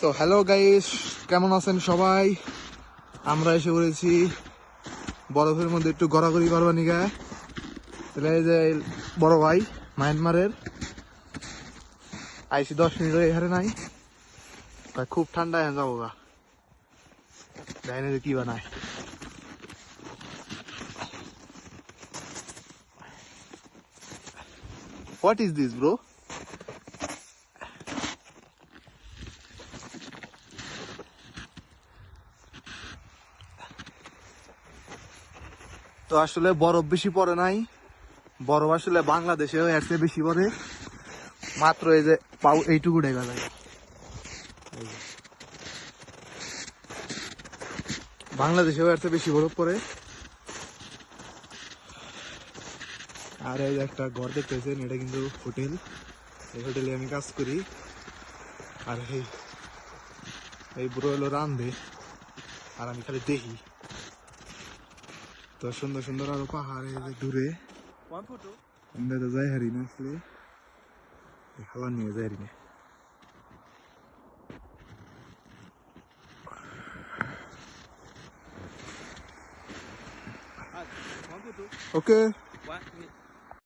তো hello guys, কেমন আছেন সবাই? আমরা এসে পড়েছি বরফের মধ্যে একটু ঘোরাঘুরি করবা নিগা। তাহলে এই যে বড় ভাই মায়ানমারের আইসি 10 মিনিট এখানে নাই, তাই খুব ঠান্ডা এখন যাবো গা। দেখেন এই যে কি বানায়। What is this bro? তো আসলে বরফ বেশি পড়ে নাই, বরফ আসলে বাংলাদেশেও এর চেয়ে বেশি পড়ে। মাত্র এই যে পাও এইটুকু ঢেকা যায়। বাংলাদেশেও এর চেয়ে বেশি বরফ পড়ে। আর এই যে একটা ঘর দেখতেছেন, এটা কিন্তু হোটেল। এই হোটেলে আমি কাজ করি। আর এই বুড়ো হলো রান্ধে, আর আমি খালি দেখি। তো সুন্দর সুন্দর আরো পাহাড় এই যে দূরে তো যাই হারি না, আসলে খাবার নিয়ে যাই হারি না। ওকে